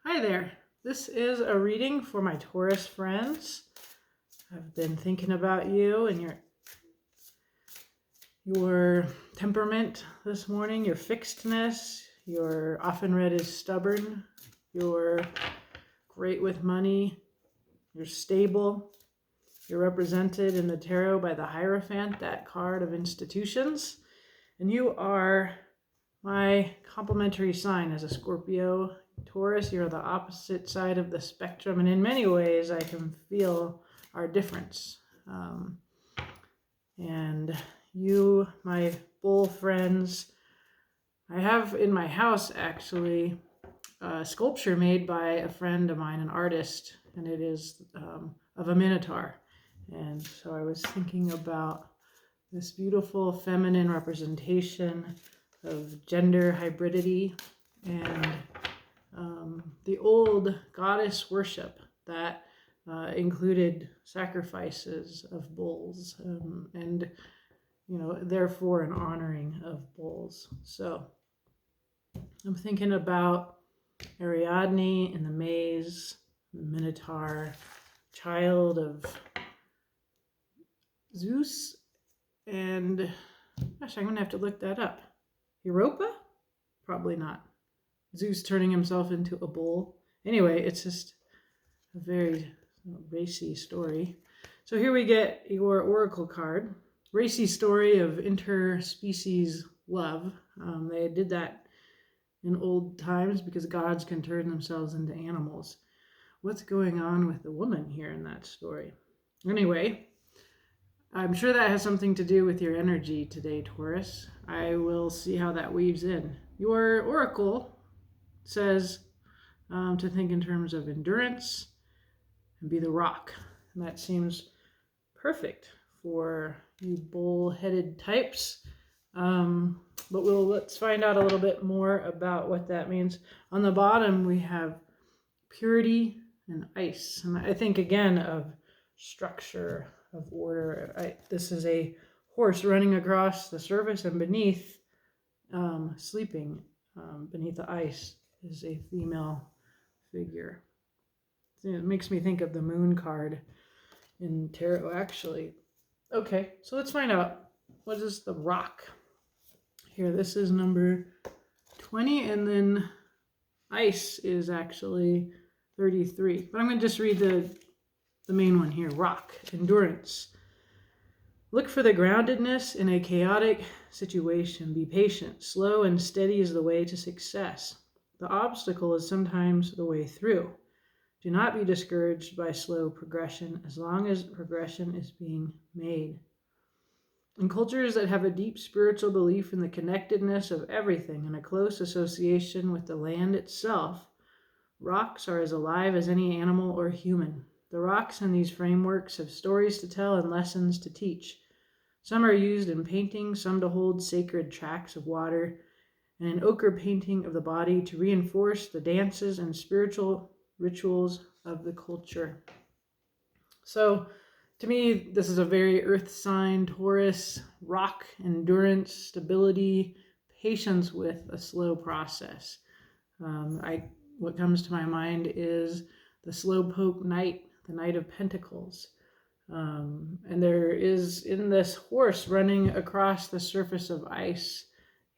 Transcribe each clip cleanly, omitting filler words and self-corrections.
Hi there. This is a reading for my Taurus friends. I've been thinking about you and your temperament this morning, your fixedness. You're often read as stubborn. You're great with money. You're stable. You're represented in the tarot by the Hierophant, that card of institutions. And you are my complementary sign as a Scorpio. Taurus, you're the opposite side of the spectrum, and in many ways I can feel our difference. And you, my bull friends, I have in my house actually a sculpture made by a friend of mine, an artist, and it is of a minotaur. And so I was thinking about this beautiful feminine representation of gender hybridity and the old goddess worship that included sacrifices of bulls and, therefore an honoring of bulls. So I'm thinking about Ariadne in the maze, the Minotaur, child of Zeus, and gosh, I'm going to have to look that up. Europa? Probably not. Zeus turning himself into a bull. Anyway, it's just a very racy story. So here we get your oracle card. Racy story of interspecies love. They did that in old times because gods can turn themselves into animals. What's going on with the woman here in that story? Anyway, I'm sure that has something to do with your energy today, Taurus. I will see how that weaves in. Your oracle says to think in terms of endurance and be the rock. And that seems perfect for you bull-headed types. But let's find out a little bit more about what that means. On the bottom, we have purity and ice. And I think, again, of structure, of order. This is a horse running across the surface, and beneath, sleeping beneath the ice, is a female figure. It makes me think of the moon card in tarot, actually. Okay, so let's find out. What is the rock? Here, this is number 20, and then ice is actually 33. But I'm going to just read the main one here. Rock, endurance. Look for the groundedness in a chaotic situation. Be patient. Slow and steady is the way to success. The obstacle is sometimes the way through. Do not be discouraged by slow progression as long as progression is being made. In cultures that have a deep spiritual belief in the connectedness of everything and a close association with the land itself, rocks are as alive as any animal or human. The rocks in these frameworks have stories to tell and lessons to teach. Some are used in painting, some to hold sacred tracts of water, and an ochre painting of the body to reinforce the dances and spiritual rituals of the culture. So, to me, this is a very earth sign, Taurus, rock, endurance, stability, patience with a slow process. What comes to my mind is the Slowpoke Knight, the Knight of Pentacles. And there is, in this horse running across the surface of ice,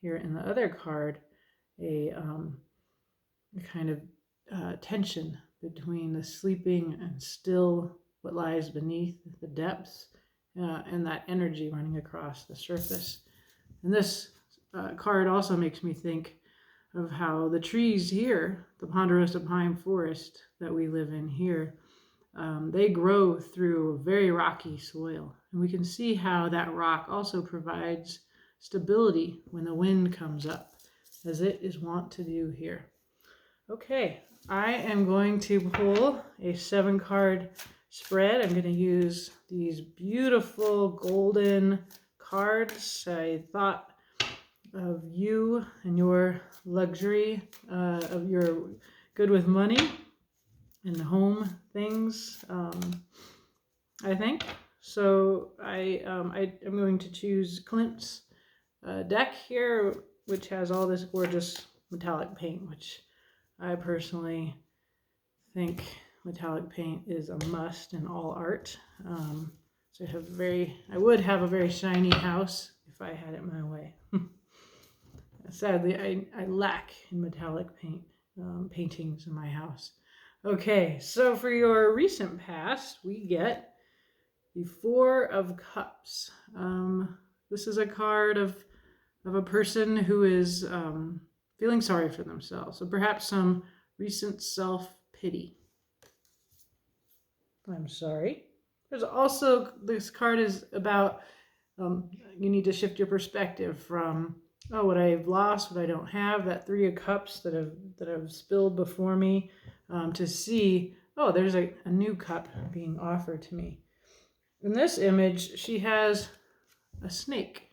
here in the other card, a kind of tension between the sleeping and still what lies beneath the depths and that energy running across the surface. And this card also makes me think of how the trees here, the ponderosa pine forest that we live in here, they grow through very rocky soil. And we can see how that rock also provides stability when the wind comes up, as it is wont to do here. Okay, I am going to pull a 7-card spread. I'm going to use these beautiful golden cards. I thought of you and your luxury, of your good with money and home things, I think. So I'm going to choose Clint's deck here, which has all this gorgeous metallic paint, which I personally think metallic paint is a must in all art. So I would have a very shiny house if I had it my way. Sadly, I lack in metallic paint paintings in my house. Okay, so for your recent past, we get the Four of Cups. This is a card of a person who is feeling sorry for themselves. So perhaps some recent self-pity. I'm sorry. There's also, this card is about you need to shift your perspective from, oh, what I've lost, what I don't have, that Three of Cups that have spilled before me, to see, oh, there's a new cup being offered to me. In this image, she has a snake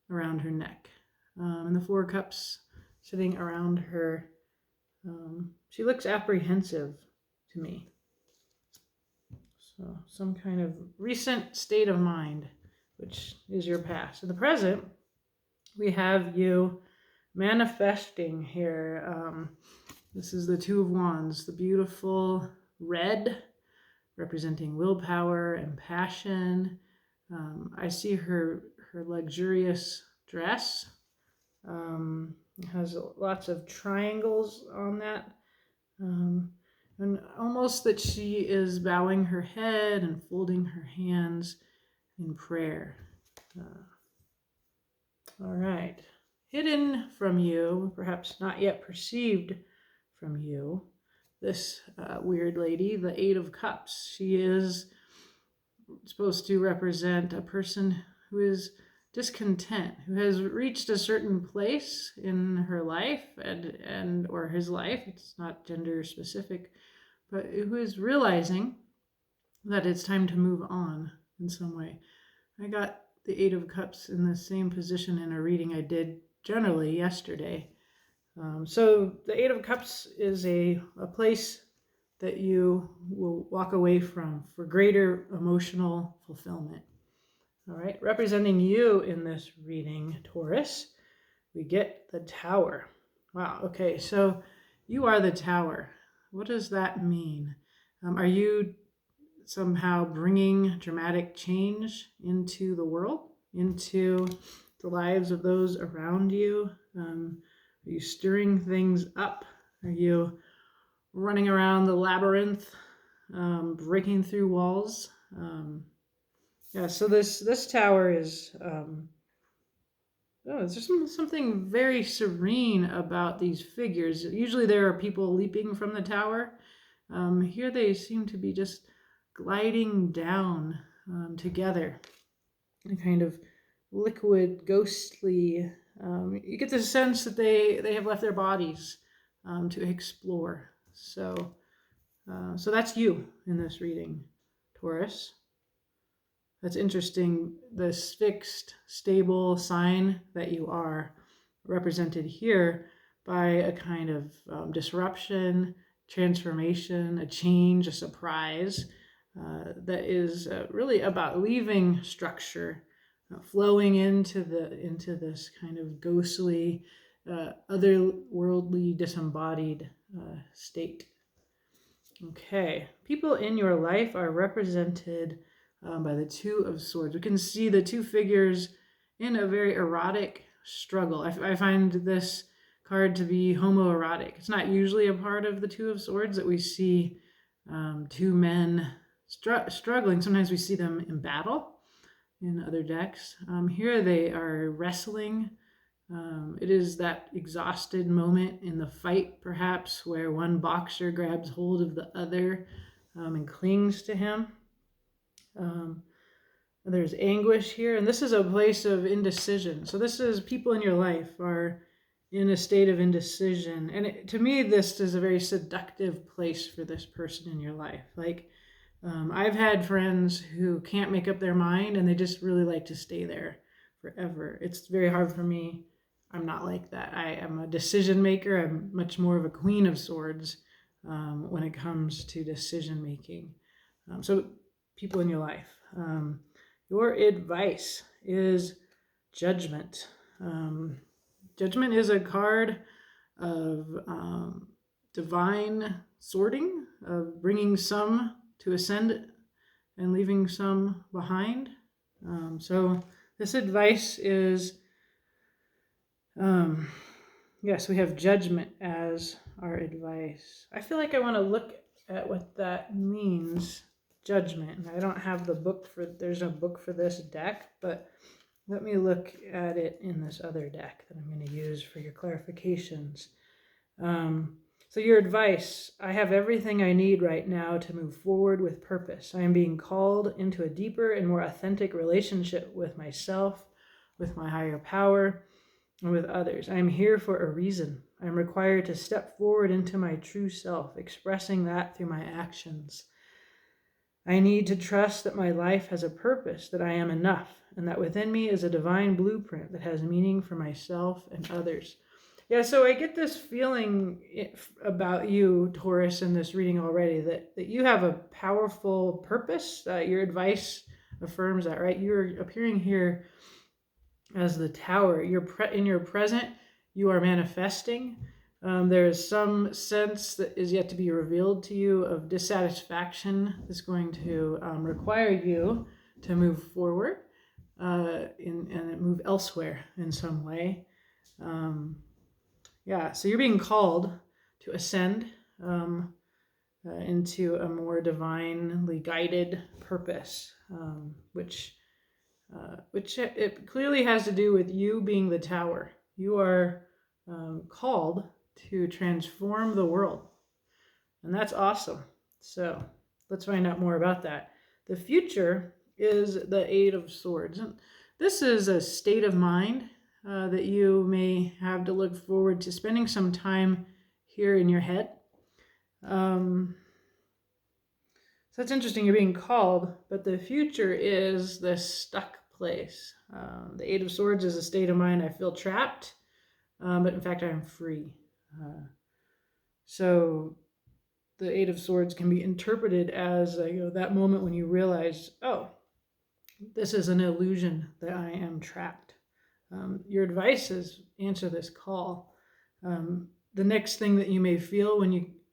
around her neck, and the Four Cups sitting around her. She looks apprehensive to me. So some kind of recent state of mind, which is your past. In the present, we have you manifesting here. This is the Two of Wands, the beautiful red, representing willpower and passion. I see her luxurious dress. It has lots of triangles on that. And almost that she is bowing her head and folding her hands in prayer. All right. Hidden from you, perhaps not yet perceived from you, this weird lady, the Eight of Cups. She is supposed to represent a person who is discontent, who has reached a certain place in her life and or his life. It's not gender specific, but who is realizing that it's time to move on in some way. I got the Eight of Cups in the same position in a reading I did generally yesterday. So the Eight of Cups is a place that you will walk away from for greater emotional fulfillment. All right, representing you in this reading, Taurus, we get the Tower. Wow, okay, so you are the Tower. What does that mean? Are you somehow bringing dramatic change into the world, into the lives of those around you? Are you stirring things up? Are you running around the labyrinth, breaking through walls? Yeah, so this tower is, there's just something very serene about these figures. Usually there are people leaping from the tower. Here they seem to be just gliding down together, a kind of liquid, ghostly. You get the sense that they have left their bodies to explore. So that's you in this reading, Taurus. That's interesting. This fixed, stable sign that you are represented here by a kind of disruption, transformation, a change, a surprise that is really about leaving structure, flowing into this kind of ghostly, otherworldly, disembodied state. Okay, people in your life are represented by the Two of Swords. We can see the two figures in a very erotic struggle. I find this card to be homoerotic. It's not usually a part of the Two of Swords that we see two men struggling. Sometimes we see them in battle in other decks. Here they are wrestling. It is that exhausted moment in the fight, perhaps, where one boxer grabs hold of the other and clings to him. There's anguish here, and this is a place of indecision. So this is people in your life are in a state of indecision. And to me, this is a very seductive place for this person in your life. Like, I've had friends who can't make up their mind and they just really like to stay there forever. It's very hard for me. I'm not like that. I am a decision maker. I'm much more of a Queen of Swords when it comes to decision making. So people in your life. Your advice is Judgment. Judgment is a card of divine sorting of bringing some to ascend and leaving some behind. So this advice is, yes, we have judgment as our advice. I feel like I want to look at what that means, judgment. And I don't have there's no book for this deck, but let me look at it in this other deck that I'm going to use for your clarifications. So your advice: I have everything I need right now to move forward with purpose. I am being called into a deeper and more authentic relationship with myself, with my higher power, and with others. I am here for a reason. I am required to step forward into my true self, expressing that through my actions. I need to trust that my life has a purpose, that I am enough, and that within me is a divine blueprint that has meaning for myself and others. Yeah, so I get this feeling about you, Taurus, in this reading already, that you have a powerful purpose. Your advice affirms that, right? You're appearing here as the Tower. In your present, you are manifesting. There is some sense that is yet to be revealed to you of dissatisfaction that's going to require you to move forward and move elsewhere in some way. So you're being called to ascend into a more divinely guided purpose, which it clearly has to do with you being the Tower. You are called to transform the world, and that's awesome. So let's find out more about that. The future is the Eight of Swords. And this is a state of mind that you may have to look forward to spending some time here in your head. So it's interesting, you're being called, but the future is this stuck place. The Eight of Swords is a state of mind. I feel trapped, but in fact I am free. So the Eight of Swords can be interpreted as that moment when you realize, oh, this is an illusion, that I am trapped. Your advice is answer this call. The next thing that you may feel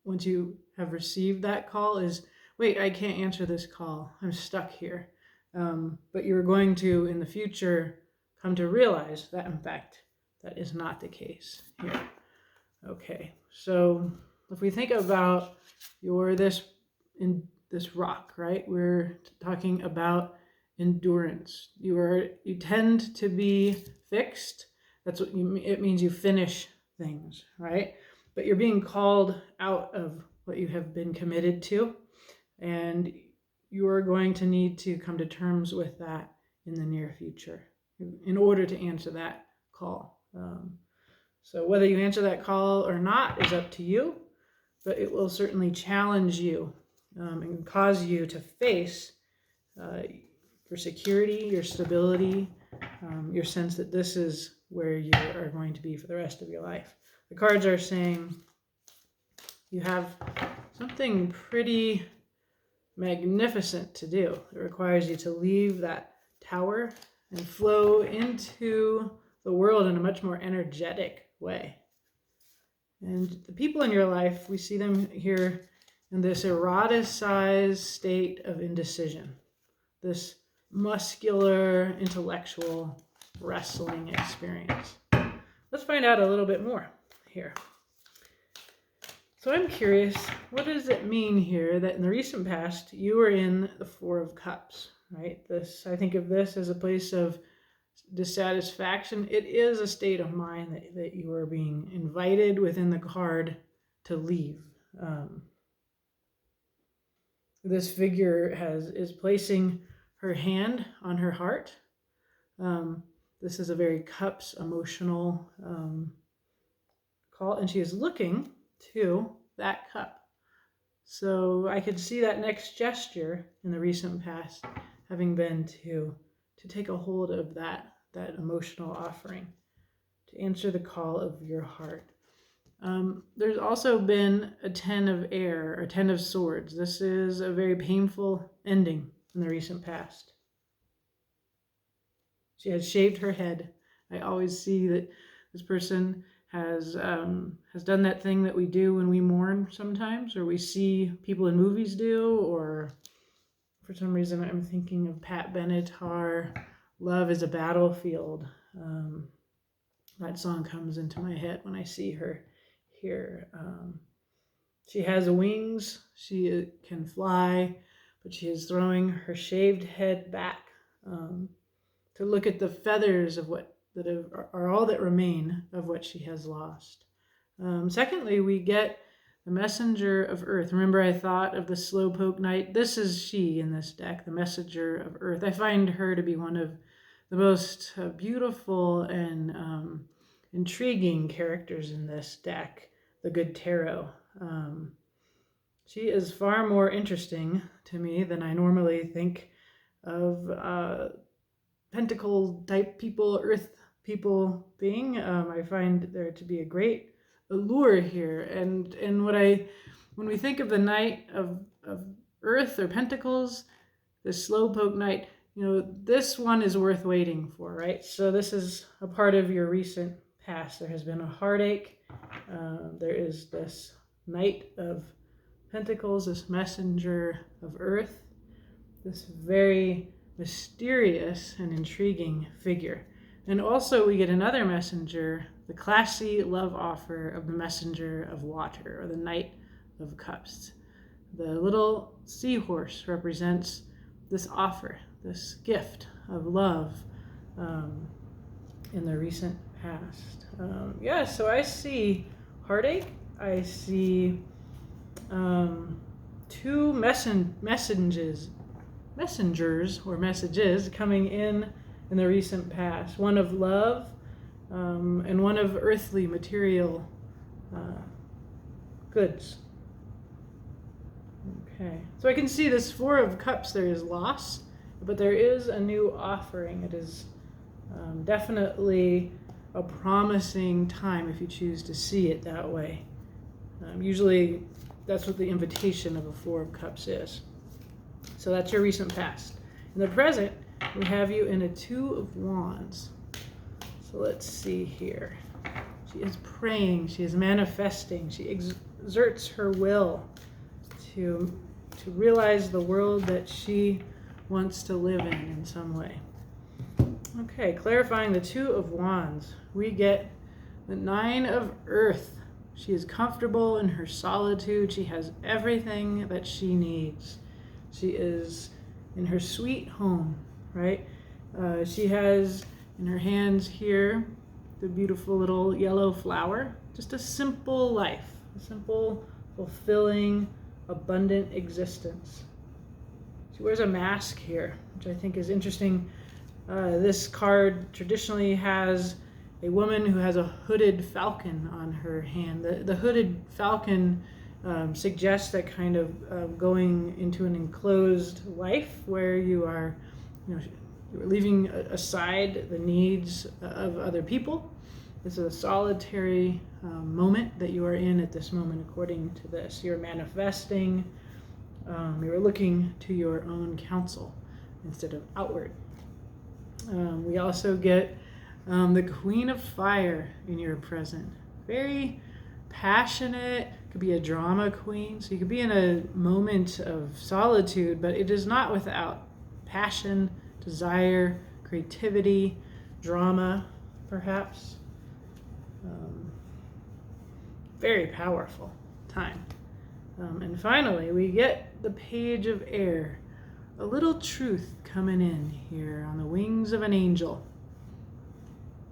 once you have received that call is, wait, I can't answer this call. I'm stuck here. But you're going to, in the future, come to realize that, in fact, that is not the case here. Okay, so if we think about this rock, right? We're talking about endurance. You tend to be fixed. That's what it means. You finish things, right? But you're being called out of what you have been committed to, and you are going to need to come to terms with that in the near future in order to answer that call. So whether you answer that call or not is up to you, but it will certainly challenge you and cause you to face your security, your stability, your sense that this is where you are going to be for the rest of your life. The cards are saying you have something pretty magnificent to do. It requires you to leave that tower and flow into the world in a much more energetic way. And the people in your life, we see them here in this eroticized state of indecision, this muscular, intellectual wrestling experience. Let's find out a little bit more here. So I'm curious, what does it mean here that in the recent past you were in the Four of Cups, right? I think of this as a place of dissatisfaction. It is a state of mind that you are being invited within the card to leave. This figure is placing her hand on her heart. This is a very cups emotional call, and she is looking to that cup. So I could see that next gesture in the recent past having been to take a hold of that emotional offering, to answer the call of your heart. There's also been a 10 of air, or 10 of swords. This is a very painful ending in the recent past. She has shaved her head. I always see that this person has done that thing that we do when we mourn sometimes, or we see people in movies do, or for some reason I'm thinking of Pat Benatar, Love is a Battlefield. That song comes into my head when I see her here. She has wings, she can fly, but she is throwing her shaved head back to look at the feathers of what that are all that remain of what she has lost. Secondly, we get the Messenger of Earth. Remember, I thought of the Slowpoke Knight. This is she in this deck, the Messenger of Earth. I find her to be one of the most beautiful and intriguing characters in this deck, the Good Tarot. She is far more interesting to me than I normally think of pentacle type people, earth people being. I find there to be a great allure here. And when we think of the Knight of Earth or Pentacles, the Slowpoke Knight, this one is worth waiting for, right? So this is a part of your recent past. There has been a heartache. There is this Knight of Pentacles, this Messenger of Earth, this very mysterious and intriguing figure. And also we get another messenger, the classy love offer of the Messenger of Water, or the Knight of Cups. The little seahorse represents this offer, this gift of love in the recent past. So I see heartache. I see two messengers or messages coming in the recent past. One of love and one of earthly material goods. Okay, so I can see this Four of Cups. There is loss, but there is a new offering. It is definitely a promising time if you choose to see it that way. Usually that's what the invitation of a Four of Cups is. So that's your recent past. In the present, we have you in a Two of Wands. So let's see here. She is praying, she is manifesting, she exerts her will to realize the world that she wants to live in some way. Okay, clarifying the Two of Wands, we get the Nine of Earth. She is comfortable in her solitude. She has everything that she needs. She is in her sweet home, right? She has in her hands here the beautiful little yellow flower. Just a simple life, a simple, fulfilling, abundant existence. She wears a mask here, which I think is interesting. This card traditionally has a woman who has a hooded falcon on her hand. The hooded falcon suggests that kind of going into an enclosed life where you are, you're leaving aside the needs of other people. This is a solitary moment that you are in at this moment, according to this. You're manifesting, you're looking to your own counsel instead of outward. We also get the Queen of Fire in your present. Very passionate, could be a drama queen. So you could be in a moment of solitude, but it is not without passion, desire, creativity, drama, perhaps. Very powerful time. And finally, we get the Page of Air. A little truth coming in here on the wings of an angel.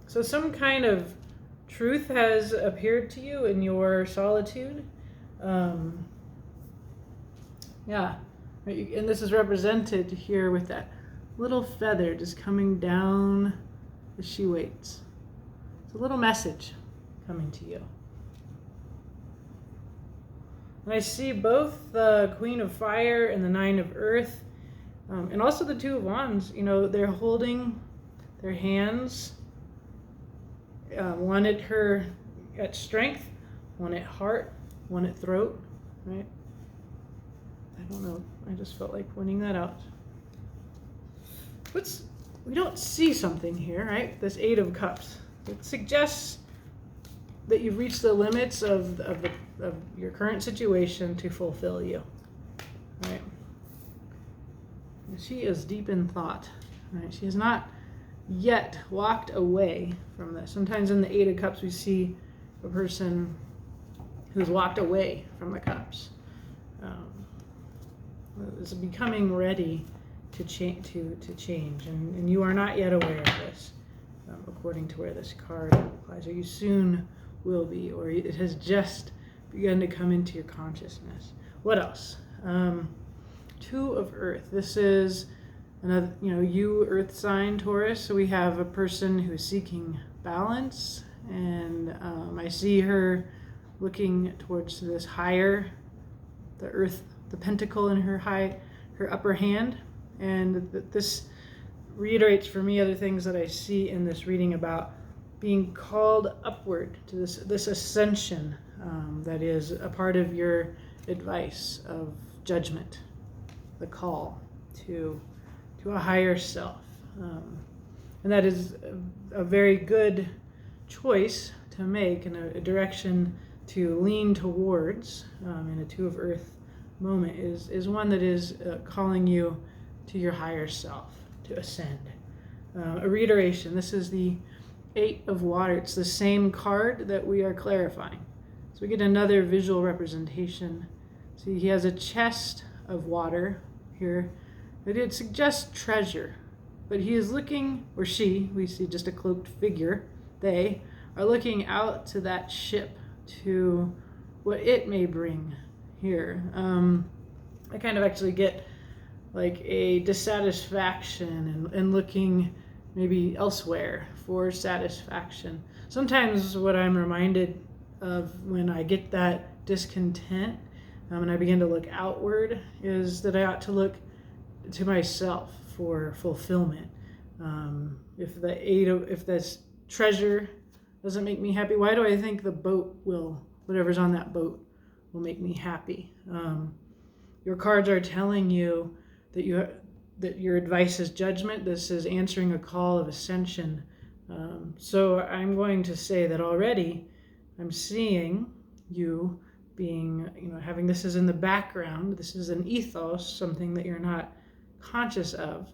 So some kind of truth has appeared to you in your solitude. And this is represented here with that little feather just coming down as she waits. It's a little message coming to you. And I see both the Queen of Fire and the Nine of Earth, and also the Two of Wands. They're holding their hands, one at strength, one at heart, one at throat, right? I don't know. I just felt like pointing that out. We don't see something here, right? This Eight of Cups. It suggests that you've reached the limits of your current situation to fulfill you. Right? She is deep in thought. Right? She has not yet walked away from this. Sometimes in the Eight of Cups we see a person who's walked away from the cups. Is becoming ready to change, and you are not yet aware of this, according to where this card applies, or you soon will be, or it has just begun to come into your consciousness. What else? Two of Earth. This is another, you Earth sign, Taurus. So we have a person who is seeking balance, and I see her looking towards this higher, the Earth, the pentacle in her upper hand, and this reiterates for me other things that I see in this reading about being called upward to this ascension that is a part of your advice of judgment, the call to a higher self, and that is a very good choice to make, and a direction to lean towards in a Two of Earth moment is one that is calling you to your higher self, to ascend. A reiteration. This is the Eight of Water. It's the same card that we are clarifying. So we get another visual representation. See, he has a chest of water here. It suggests treasure, but he is looking, or she, we see just a cloaked figure, they are looking out to that ship, to what it may bring here. I kind of actually get like a dissatisfaction and looking maybe elsewhere for satisfaction. Sometimes what I'm reminded of when I get that discontent and I begin to look outward is that I ought to look to myself for fulfillment. If this treasure doesn't make me happy, why do I think the boat will, whatever's on that boat, will make me happy? Your cards are telling you that your advice is judgment. This is answering a call of ascension. So I'm going to say that already I'm seeing you being, having this is in the background. This is an ethos, something that you're not conscious of,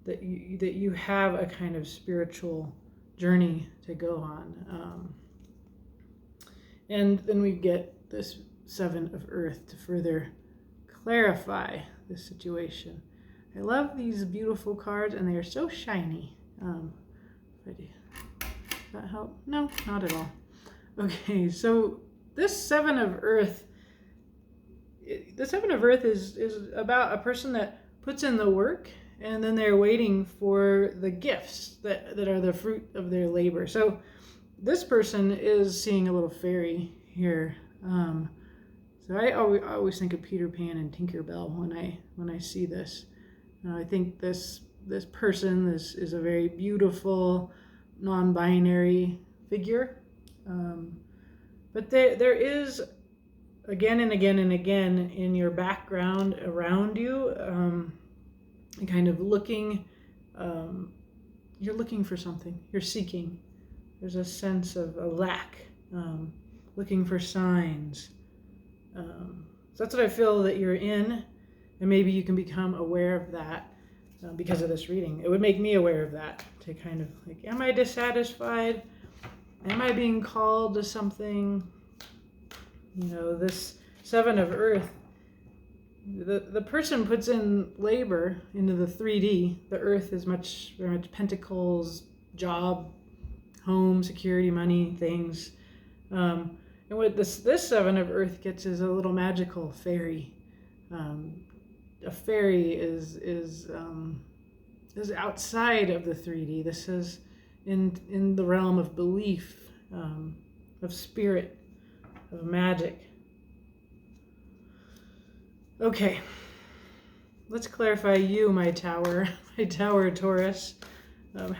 that you have a kind of spiritual journey to go on. And then we get this Seven of Earth to further clarify this situation. I love these beautiful cards, and they are so shiny. Does that help? No, not at all. Okay, so this Seven of Earth, the Seven of Earth is about a person that puts in the work, and then they're waiting for the gifts that are the fruit of their labor. So this person is seeing a little fairy here. So I always think of Peter Pan and Tinkerbell when I see this. I think this person is a very beautiful, non-binary figure. But there is again and again and again in your background around you, kind of looking. You're looking for something. You're seeking. There's a sense of a lack, looking for signs. So that's what I feel that you're in, and maybe you can become aware of that because of this reading. It would make me aware of that, to kind of like, am I dissatisfied? Am I being called to something? This Seven of Earth, the person puts in labor into the 3D. The Earth is very much pentacles, job, home, security, money, things. And what this Seven of Earth gets is a little magical fairy. A fairy is outside of the 3D. This is in the realm of belief, of spirit, of magic. Okay, let's clarify you, my tower Taurus.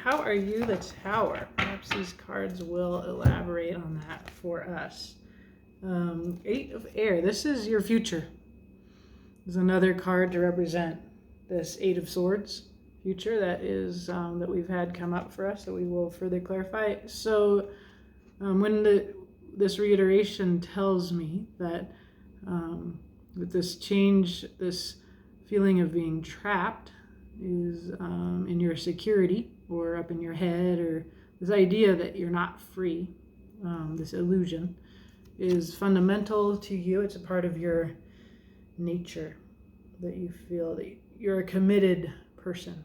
How are you the tower? Perhaps these cards will elaborate on that for us. Eight of Air. This is your future. There's another card to represent this Eight of Swords future that is that we've had come up for us that we will further clarify. So This reiteration tells me that with this change, this feeling of being trapped is in your security or up in your head, or this idea that you're not free, this illusion, is fundamental to you. It's a part of your nature, that you feel that you're a committed person.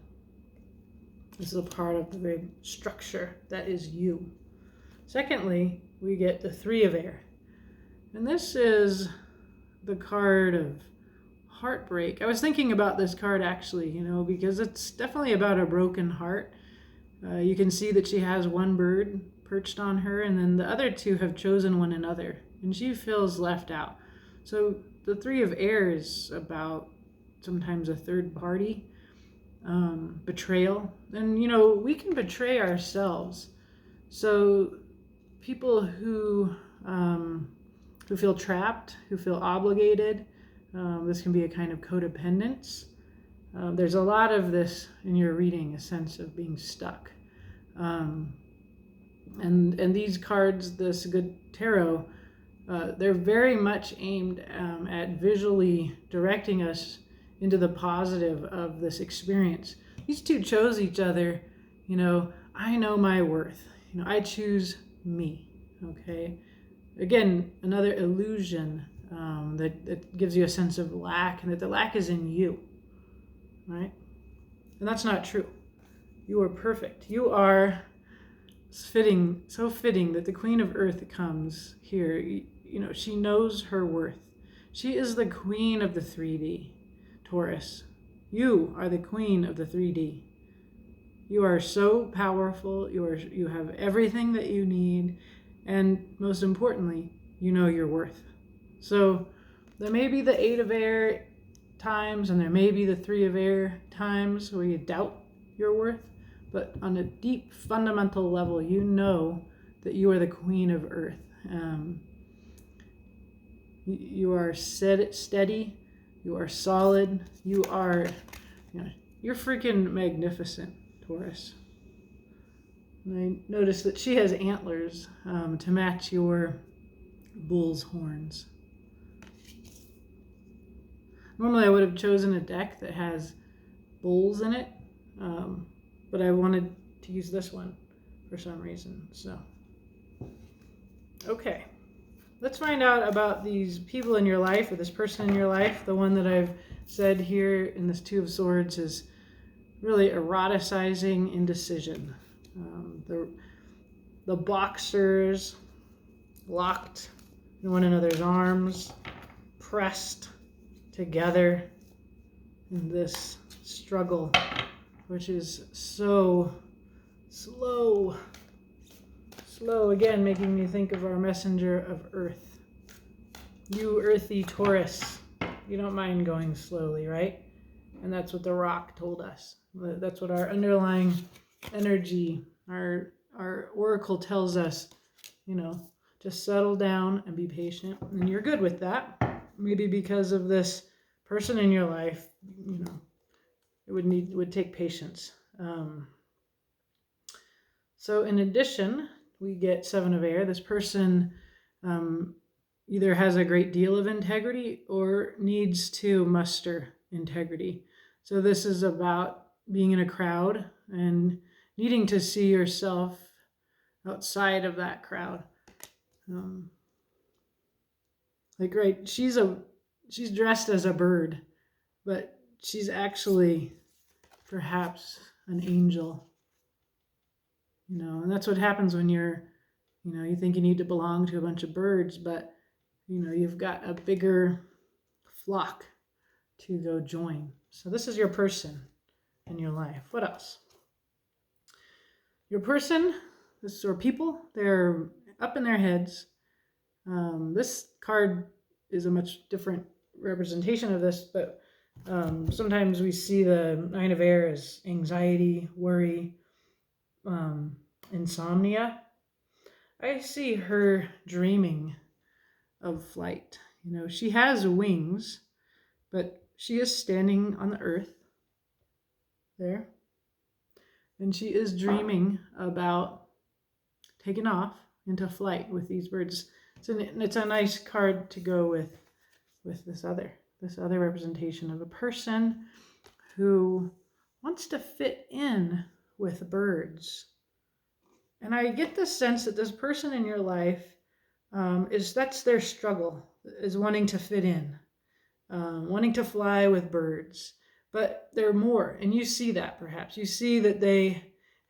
This is a part of the very structure that is you. Secondly, we get the Three of Air. And this is the card of heartbreak. I was thinking about this card actually, because it's definitely about a broken heart. You can see that she has one bird perched on her, and then the other two have chosen one another, and she feels left out. So the Three of Air is about sometimes a third party, betrayal. And, we can betray ourselves. So people who feel trapped, who feel obligated, this can be a kind of codependence. There's a lot of this in your reading, a sense of being stuck. And these cards, this good tarot, they're very much aimed at visually directing us into the positive of this experience. These two chose each other. I know my worth. I choose me. Okay. Again, another illusion that gives you a sense of lack, and that the lack is in you. Right? And that's not true. You are perfect. You are so fitting that the Queen of Earth comes here. She knows her worth. She is the queen of the 3D, Taurus. You are the queen of the 3D. You are so powerful. You have everything that you need. And most importantly, you know your worth. So there may be the 8 of Air times, and there may be the 3 of Air times where you doubt your worth. But on a deep, fundamental level, you know that you are the Queen of Earth. You are steady. You are solid. You're freaking magnificent, Taurus. And I noticed that she has antlers to match your bull's horns. Normally I would have chosen a deck that has bulls in it, but I wanted to use this one for some reason. So, okay. Let's find out about these people in your life, or this person in your life. The one that I've said here in this Two of Swords is really eroticizing indecision. The boxers locked in one another's arms, pressed together in this struggle, which is so slow, again, making me think of our messenger of earth. You earthy Taurus, you don't mind going slowly, right? And that's what the rock told us. That's what our underlying energy, our oracle tells us, just settle down and be patient. And you're good with that. Maybe because of this person in your life, it would take patience. So in addition, we get 7 of Air. This person either has a great deal of integrity or needs to muster integrity. So this is about being in a crowd and needing to see yourself outside of that crowd. She's dressed as a bird, but she's actually perhaps an angel. And that's what happens when you think you need to belong to a bunch of birds, but you've got a bigger flock to go join. So this is your person in your life. What else? Your person, or people, they're up in their heads. This card is a much different representation of this, but sometimes we see the 9 of Air as anxiety, worry, insomnia. I see her dreaming of flight. She has wings, but she is standing on the earth there, and she is dreaming about taking off into flight with these birds. It's a nice card to go with this other representation of a person who wants to fit in with birds. And I get the sense that this person in your life that's their struggle, is wanting to fit in, wanting to fly with birds. But they're more, and you see that perhaps. You see that they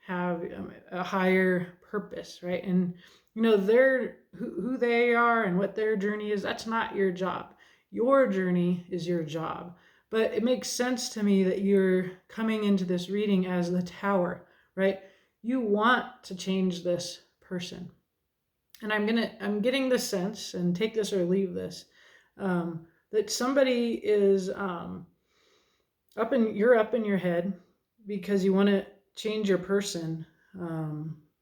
have a higher purpose, right? And they're who they are and what their journey is. That's not your job. Your journey is your job. But it makes sense to me that you're coming into this reading as the Tower, right? You want to change this person. And I'm getting the sense, and take this or leave this, that somebody is you're up in your head because you want to change your person.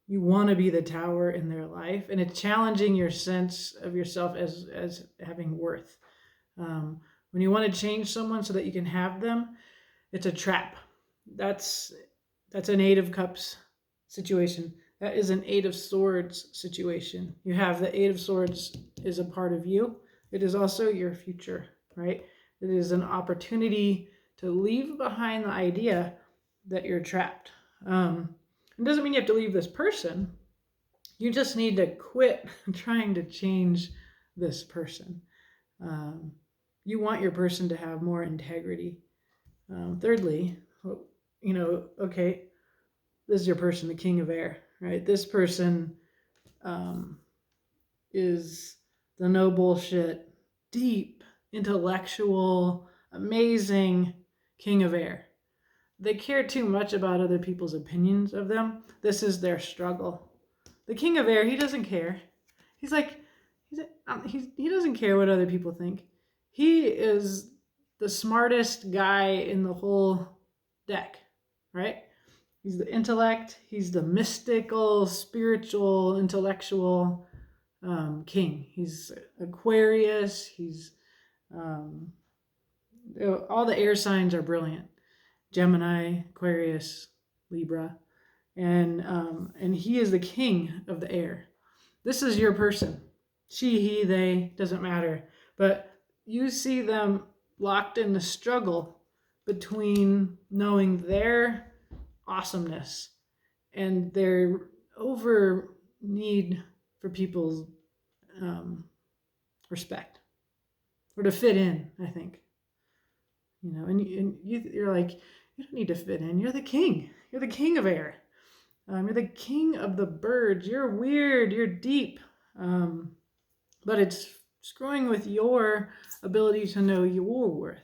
You want to be the tower in their life, and it's challenging your sense of yourself as having worth. When you want to change someone so that you can have them, it's a trap. That's an Eight of Cups situation. That is an Eight of Swords situation. You have the Eight of Swords is a part of you. It is also your future, right? It is an opportunity to leave behind the idea that you're trapped. It doesn't mean you have to leave this person. You just need to quit trying to change this person. You want your person to have more integrity. Thirdly, okay, this is your person, the King of Air, right? This person is the no bullshit, deep, intellectual, amazing King of Air. They care too much about other people's opinions of them. This is their struggle. The King of Air, he doesn't care. He doesn't care what other people think. He is the smartest guy in the whole deck, right? He's the intellect. He's the mystical, spiritual, intellectual king. He's Aquarius. He's all the air signs are brilliant. Gemini, Aquarius, Libra, and he is the king of the air. This is your person. She, he, they, doesn't matter. But you see them locked in the struggle between knowing their awesomeness and their over need for people's respect, or to fit in, I think. And you're like, you don't need to fit in. You're the king. You're the king of air. You're the king of the birds. You're weird. You're deep. But it's screwing with your ability to know your worth.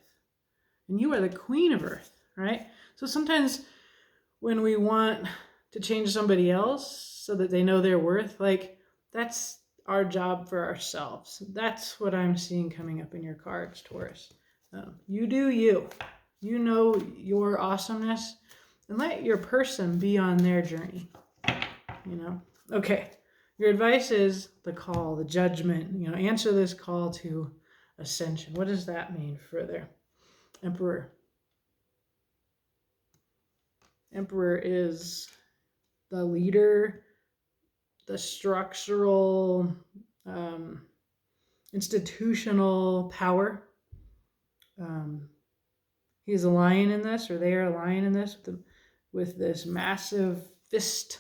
And you are the queen of earth, right? So sometimes when we want to change somebody else so that they know their worth, that's our job for ourselves. That's what I'm seeing coming up in your cards, Taurus. You do you. You know your awesomeness, and let your person be on their journey. Okay. Your advice is the call, the judgment. Answer this call to ascension. What does that mean further? Emperor. Emperor is the leader, the structural, institutional power. He's a lion in this, or they are a lion in this, with this massive fist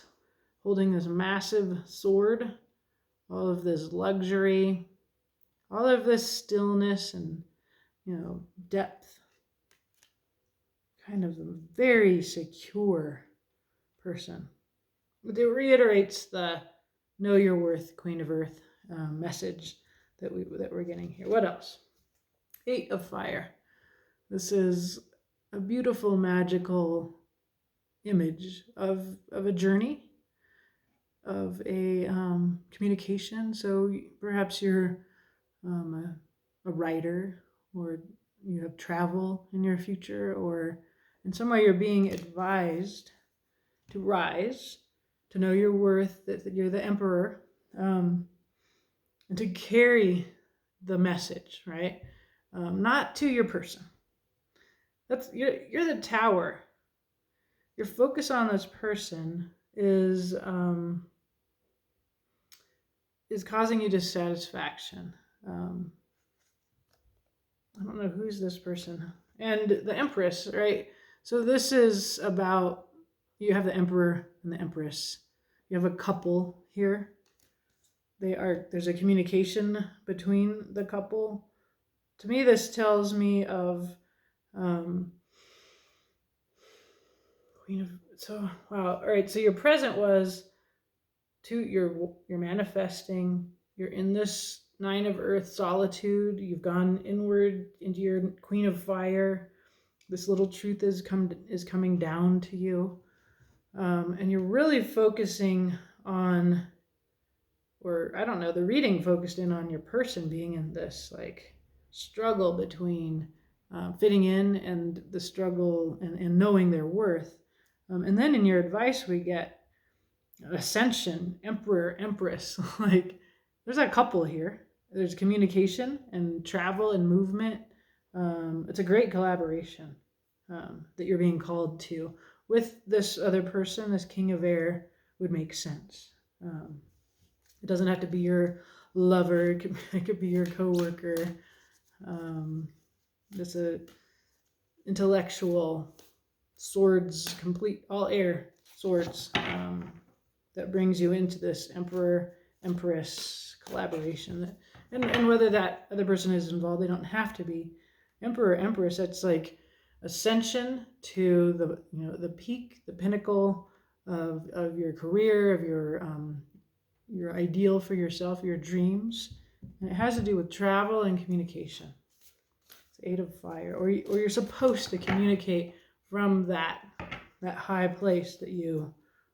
holding this massive sword, all of this luxury, all of this stillness and, depth. Kind of a very secure person. It reiterates the know your worth, Queen of Earth message that we're getting here. What else? Eight of Fire. This is a beautiful, magical image of a journey, of a communication. So perhaps you're a writer, or you have travel in your future, or in some way you're being advised to rise, to know your worth, that you're the emperor, and to carry the message, right? Not to your person. You're the tower. Your focus on this person is is causing you dissatisfaction. I don't know who's this person. And the Empress, right? So this is about, you have the Emperor and the Empress. You have a couple here. There's a communication between the couple. To me, this tells me of Queen of, so wow. All right, so your present was you're manifesting, you're in this Nine of Earth solitude, you've gone inward into your Queen of Fire. This little truth is coming down to you, and you're really focusing on, or I don't know, the reading focused in on your person being in this like struggle between fitting in and the struggle and knowing their worth. And then in your advice, we get ascension, emperor, empress. Like there's a couple here. There's communication and travel and movement. It's a great collaboration that you're being called to with this other person. This king of air would make sense. It doesn't have to be your lover. It could be your coworker. It's a intellectual swords, complete all air swords, that brings you into this emperor empress collaboration. And whether that other person is involved, they don't have to be. Emperor empress, that's like ascension to the peak, the pinnacle of your career, of your ideal for yourself, your dreams. And it has to do with travel and communication. It's Eight of Fire, or you're supposed to communicate from that high place that you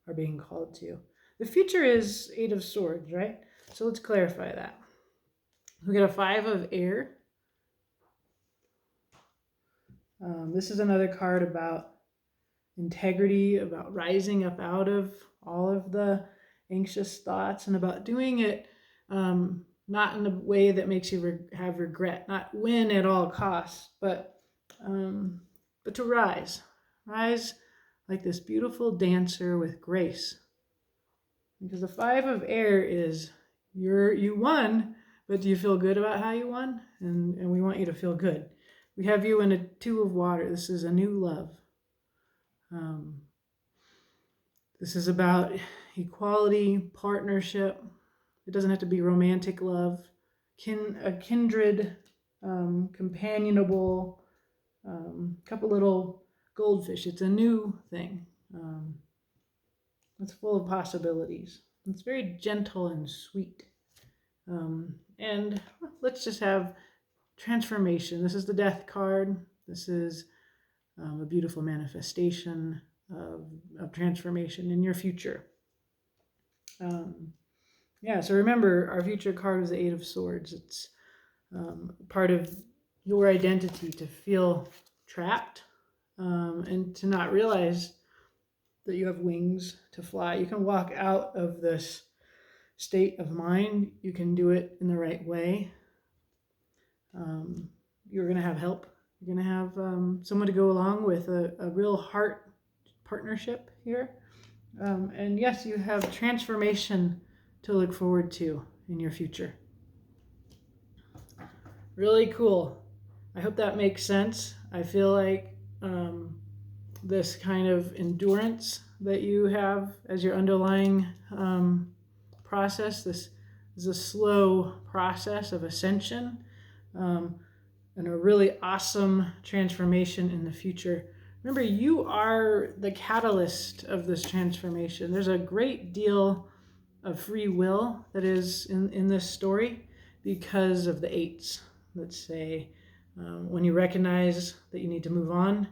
are being called to. The future is Eight of Swords, right? So let's clarify that. We get a Five of Air. This is another card about integrity, about rising up out of all of the anxious thoughts, and about doing it not in a way that makes you have regret, not win at all costs, but to rise like this beautiful dancer with grace. Because the Five of Air is you won, but do you feel good about how you won? And we want you to feel good. We have you in a Two of Water. This is a new love. This is about equality, partnership. It doesn't have to be romantic love. A kindred, companionable, couple little goldfish. It's a new thing. It's full of possibilities. It's very gentle and sweet. And let's just have transformation. This is the Death card. This is a beautiful manifestation of transformation in your future. So remember, our future card is the Eight of Swords. It's part of your identity to feel trapped and to not realize that you have wings to fly. You can walk out of this state of mind. You can do it in the right way. You're going to have help. You're going to have someone to go along with, a real heart partnership here. And yes, you have transformation to look forward to in your future. Really cool. I hope that makes sense. I feel like this kind of endurance that you have as your underlying process, this is a slow process of ascension, and a really awesome transformation in the future. Remember, you are the catalyst of this transformation. There's a great deal of free will that is in this story because of the eights. Let's say when you recognize that you need to move on,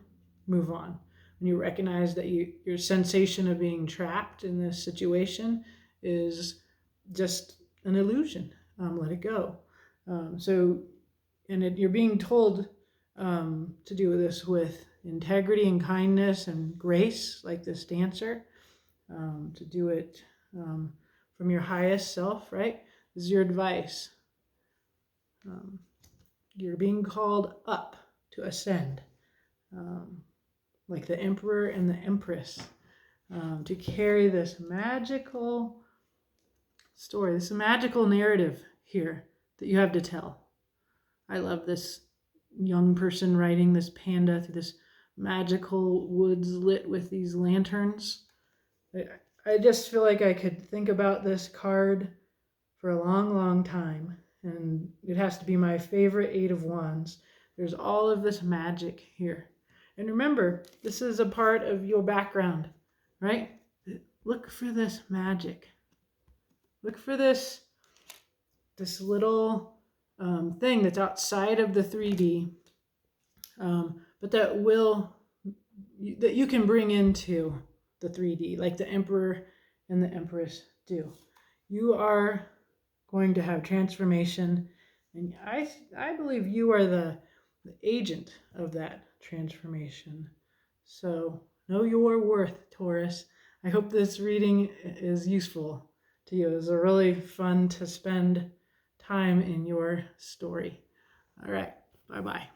move on. When you recognize that your sensation of being trapped in this situation is just an illusion, let it go. You're being told to do this with integrity and kindness and grace, like this dancer, to do it from your highest self, right? This is your advice. You're being called up to ascend, like the emperor and the empress, to carry this magical story. This is a magical narrative here that you have to tell. I love this young person riding this panda through this magical woods lit with these lanterns. I just feel like I could think about this card for a long, long time. And it has to be my favorite Eight of Wands. There's all of this magic here. And remember, this is a part of your background, right? Look for this magic. Look for this little thing that's outside of the 3D, but that you can bring into the 3D, like the Emperor and the Empress do. You are going to have transformation, and I believe you are the agent of that transformation. So know your worth, Taurus. I hope this reading is useful to you. It was really fun to spend time in your story. All right, bye-bye.